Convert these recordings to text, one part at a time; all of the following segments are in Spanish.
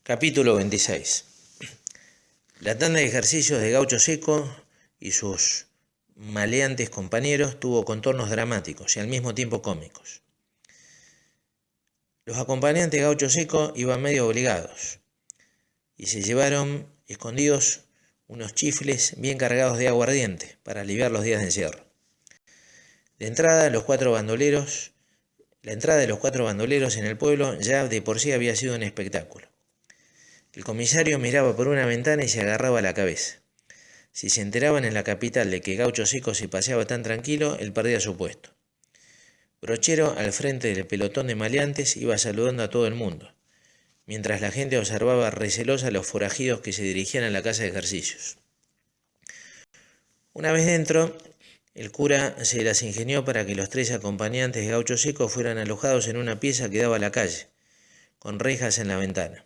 Capítulo 26. La tanda de ejercicios de Gaucho Seco y sus maleantes compañeros tuvo contornos dramáticos y al mismo tiempo cómicos. Los acompañantes de Gaucho Seco iban medio obligados y se llevaron escondidos unos chifles bien cargados de aguardiente para aliviar los días de encierro. La entrada de los cuatro bandoleros en el pueblo ya de por sí había sido un espectáculo. El comisario miraba por una ventana y se agarraba la cabeza. Si se enteraban en la capital de que Gaucho Seco se paseaba tan tranquilo, él perdía su puesto. Brochero, al frente del pelotón de maleantes, iba saludando a todo el mundo, mientras la gente observaba recelosa a los forajidos que se dirigían a la casa de ejercicios. Una vez dentro, el cura se las ingenió para que los tres acompañantes de Gaucho Seco fueran alojados en una pieza que daba a la calle, con rejas en la ventana.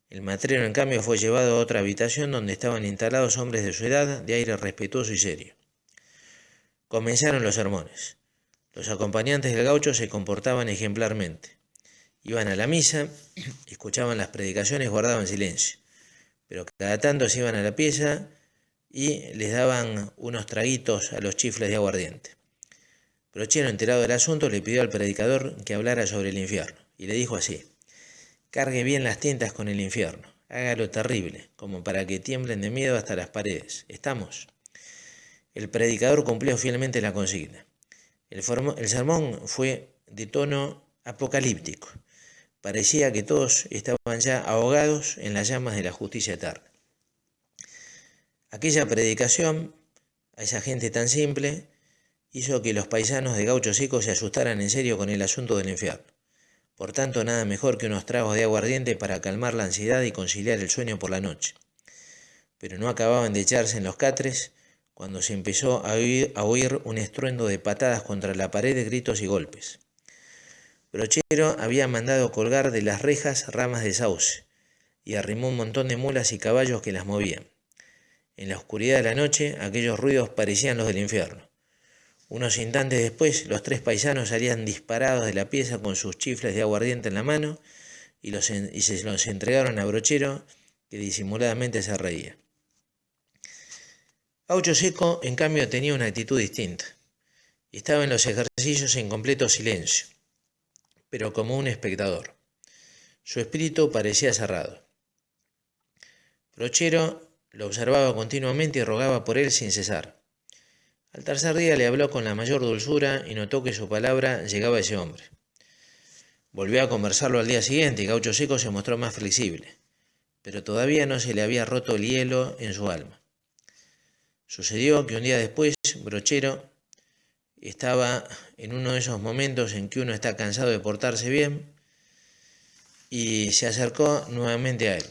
El matrero, en cambio, fue llevado a otra habitación donde estaban instalados hombres de su edad, de aire respetuoso y serio. Comenzaron los sermones. Los acompañantes del gaucho se comportaban ejemplarmente. Iban a la misa, escuchaban las predicaciones, guardaban silencio, pero cada tanto se iban a la pieza y les daban unos traguitos a los chifles de aguardiente. Brochero, enterado del asunto, le pidió al predicador que hablara sobre el infierno, y le dijo así: cargue bien las tintas con el infierno, hágalo terrible, como para que tiemblen de miedo hasta las paredes. ¿Estamos? El predicador cumplió fielmente la consigna. El sermón fue de tono apocalíptico. Parecía que todos estaban ya ahogados en las llamas de la justicia eterna. Aquella predicación, a esa gente tan simple, hizo que los paisanos de Gaucho Seco se asustaran en serio con el asunto del infierno. Por tanto, nada mejor que unos tragos de aguardiente para calmar la ansiedad y conciliar el sueño por la noche. Pero no acababan de echarse en los catres cuando se empezó a oír un estruendo de patadas contra la pared, de gritos y golpes. Brochero había mandado colgar de las rejas ramas de sauce y arrimó un montón de mulas y caballos que las movían. En la oscuridad de la noche, aquellos ruidos parecían los del infierno. Unos instantes después, los tres paisanos salían disparados de la pieza con sus chifles de aguardiente en la mano y se los entregaron a Brochero, que disimuladamente se reía. Gaucho Seco, en cambio, tenía una actitud distinta. Estaba en los ejercicios en completo silencio, pero como un espectador. Su espíritu parecía cerrado. Brochero lo observaba continuamente y rogaba por él sin cesar. Al tercer día le habló con la mayor dulzura y notó que su palabra llegaba a ese hombre. Volvió a conversarlo al día siguiente y Gaucho Seco se mostró más flexible, pero todavía no se le había roto el hielo en su alma. Sucedió que un día después, Brochero estaba en uno de esos momentos en que uno está cansado de portarse bien y se acercó nuevamente a él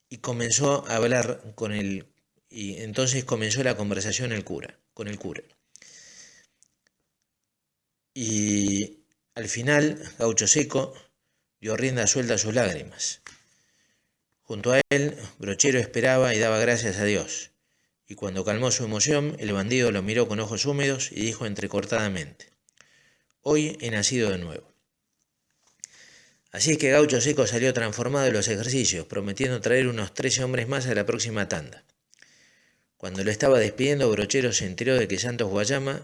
y comenzó a hablar con él. Y entonces comenzó la conversación con el cura. Y al final, Gaucho Seco dio rienda suelta a sus lágrimas. Junto a él, Brochero esperaba y daba gracias a Dios. Y cuando calmó su emoción, el bandido lo miró con ojos húmedos y dijo entrecortadamente: hoy he nacido de nuevo. Así es que Gaucho Seco salió transformado de los ejercicios, prometiendo traer unos 13 hombres más a la próxima tanda. Cuando lo estaba despidiendo, Brochero se enteró de que Santos Guayama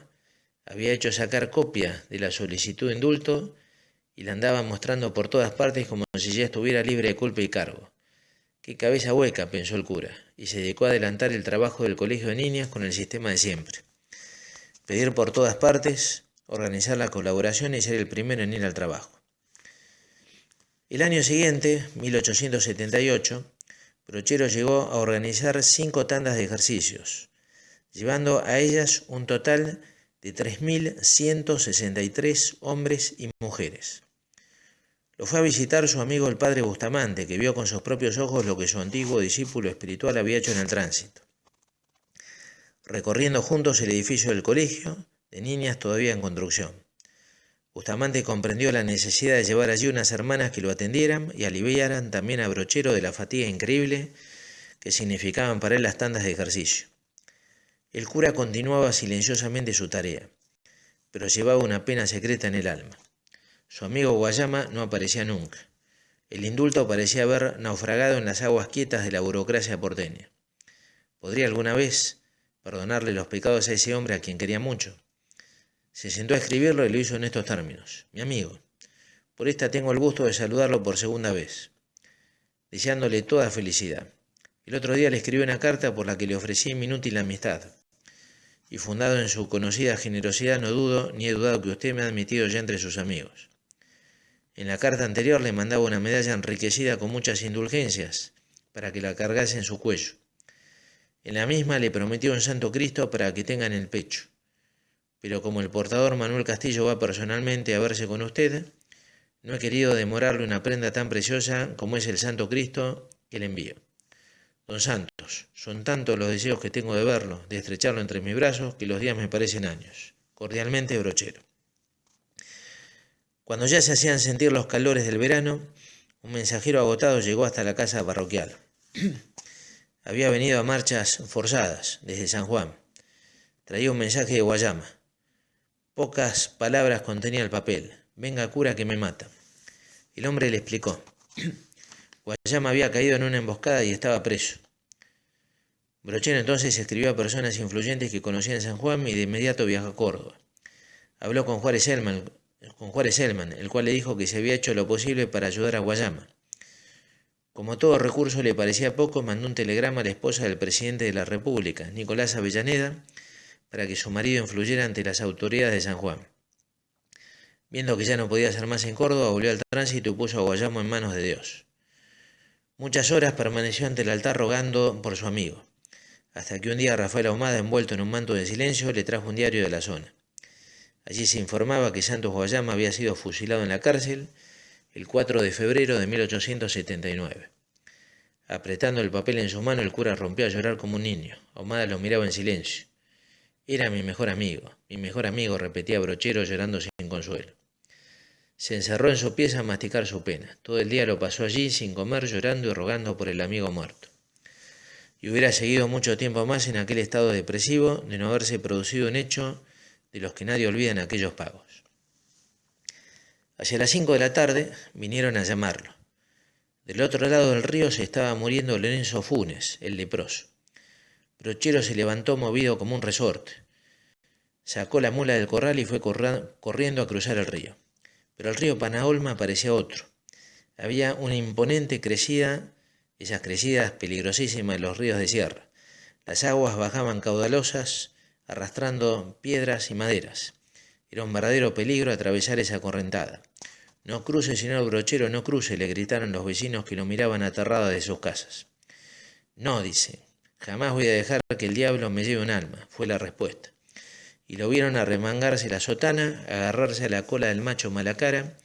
había hecho sacar copia de la solicitud de indulto y la andaba mostrando por todas partes como si ya estuviera libre de culpa y cargo. ¡Qué cabeza hueca!, pensó el cura, y se dedicó a adelantar el trabajo del colegio de niñas con el sistema de siempre: pedir por todas partes, organizar la colaboración y ser el primero en ir al trabajo. El año siguiente, 1878, Brochero llegó a organizar 5 tandas de ejercicios, llevando a ellas un total de 3.163 hombres y mujeres. Lo fue a visitar su amigo el padre Bustamante, que vio con sus propios ojos lo que su antiguo discípulo espiritual había hecho en el tránsito. Recorriendo juntos el edificio del colegio de niñas todavía en construcción, Bustamante comprendió la necesidad de llevar allí unas hermanas que lo atendieran y aliviaran también a Brochero de la fatiga increíble que significaban para él las tandas de ejercicio. El cura continuaba silenciosamente su tarea, pero llevaba una pena secreta en el alma. Su amigo Guayama no aparecía nunca. El indulto parecía haber naufragado en las aguas quietas de la burocracia porteña. ¿Podría alguna vez perdonarle los pecados a ese hombre a quien quería mucho? Se sentó a escribirlo y lo hizo en estos términos. Mi amigo, por esta tengo el gusto de saludarlo por segunda vez, deseándole toda felicidad. El otro día le escribí una carta por la que le ofrecí mi inútil amistad, y fundado en su conocida generosidad no dudo ni he dudado que usted me ha admitido ya entre sus amigos. En la carta anterior le mandaba una medalla enriquecida con muchas indulgencias para que la cargase en su cuello. En la misma le prometió un Santo Cristo para que tenga en el pecho. Pero como el portador Manuel Castillo va personalmente a verse con usted, no he querido demorarle una prenda tan preciosa como es el Santo Cristo que le envío. Don Santos, son tantos los deseos que tengo de verlo, de estrecharlo entre mis brazos, que los días me parecen años. Cordialmente, Brochero. Cuando ya se hacían sentir los calores del verano, un mensajero agotado llegó hasta la casa parroquial. Había venido a marchas forzadas desde San Juan. Traía un mensaje de Guayama. Pocas palabras contenía el papel. Venga, cura, que me mata. El hombre le explicó. Guayama había caído en una emboscada y estaba preso. Brochero entonces escribió a personas influyentes que conocían San Juan y de inmediato viajó a Córdoba. Habló con Juárez Elman, el cual le dijo que se había hecho lo posible para ayudar a Guayama. Como todo recurso le parecía poco, mandó un telegrama a la esposa del presidente de la República, Nicolás Avellaneda, para que su marido influyera ante las autoridades de San Juan. Viendo que ya no podía hacer más en Córdoba, volvió al tránsito y puso a Guayama en manos de Dios. Muchas horas permaneció ante el altar rogando por su amigo, hasta que un día Rafael Ahumada, envuelto en un manto de silencio, le trajo un diario de la zona. Allí se informaba que Santos Guayama había sido fusilado en la cárcel el 4 de febrero de 1879. Apretando el papel en su mano, el cura rompió a llorar como un niño. Ahumada lo miraba en silencio. Era mi mejor amigo, repetía Brochero llorando sin consuelo. Se encerró en su pieza a masticar su pena. Todo el día lo pasó allí, sin comer, llorando y rogando por el amigo muerto. Y hubiera seguido mucho tiempo más en aquel estado depresivo de no haberse producido un hecho de los que nadie olvida en aquellos pagos. Hacia las 5 de la tarde vinieron a llamarlo. Del otro lado del río se estaba muriendo Lorenzo Funes, el leproso. Brochero se levantó movido como un resorte. Sacó la mula del corral y fue corriendo a cruzar el río. Pero el río Panaolma parecía otro. Había una imponente crecida, esas crecidas peligrosísimas de los ríos de sierra. Las aguas bajaban caudalosas, arrastrando piedras y maderas. Era un verdadero peligro atravesar esa correntada. No cruce, señor Brochero, no cruce, le gritaron los vecinos que lo miraban aterrados de sus casas. No, dice, jamás voy a dejar que el diablo me lleve un alma, fue la respuesta. Y lo vieron arremangarse la sotana, agarrarse a la cola del macho Malacara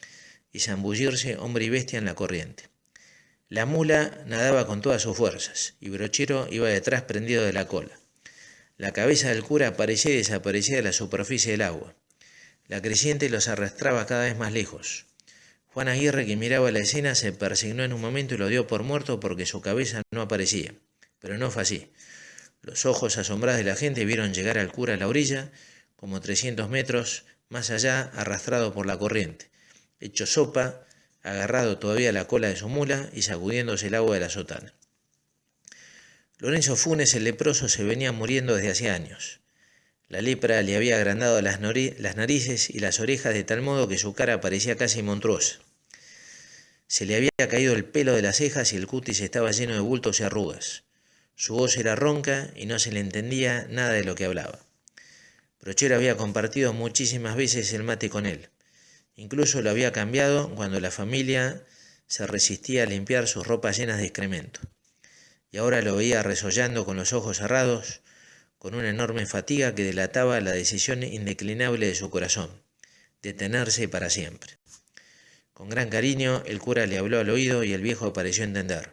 y zambullirse hombre y bestia en la corriente. La mula nadaba con todas sus fuerzas y Brochero iba detrás prendido de la cola. La cabeza del cura aparecía y desaparecía de la superficie del agua. La creciente los arrastraba cada vez más lejos. Juan Aguirre, que miraba la escena, se persignó en un momento y lo dio por muerto porque su cabeza no aparecía. Pero no fue así. Los ojos asombrados de la gente vieron llegar al cura a la orilla, como 300 metros más allá, arrastrado por la corriente, hecho sopa, agarrado todavía a la cola de su mula y sacudiéndose el agua de la sotana. Lorenzo Funes, el leproso, se venía muriendo desde hacía años. La lepra le había agrandado las narices y las orejas de tal modo que su cara parecía casi monstruosa. Se le había caído el pelo de las cejas y el cutis estaba lleno de bultos y arrugas. Su voz era ronca y no se le entendía nada de lo que hablaba. Brochero había compartido muchísimas veces el mate con él. Incluso lo había cambiado cuando la familia se resistía a limpiar sus ropas llenas de excremento. Y ahora lo veía resollando con los ojos cerrados, con una enorme fatiga que delataba la decisión indeclinable de su corazón, detenerse para siempre. Con gran cariño el cura le habló al oído y el viejo pareció entender.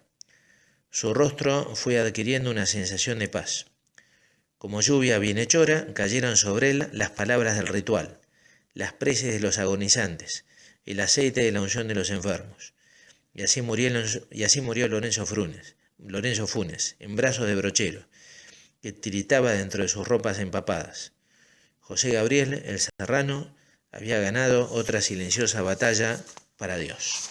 Su rostro fue adquiriendo una sensación de paz. Como lluvia bienhechora cayeron sobre él las palabras del ritual, las preces de los agonizantes, el aceite de la unción de los enfermos. Y así murió Lorenzo Funes, en brazos de Brochero, que tiritaba dentro de sus ropas empapadas. José Gabriel, el serrano, había ganado otra silenciosa batalla para Dios.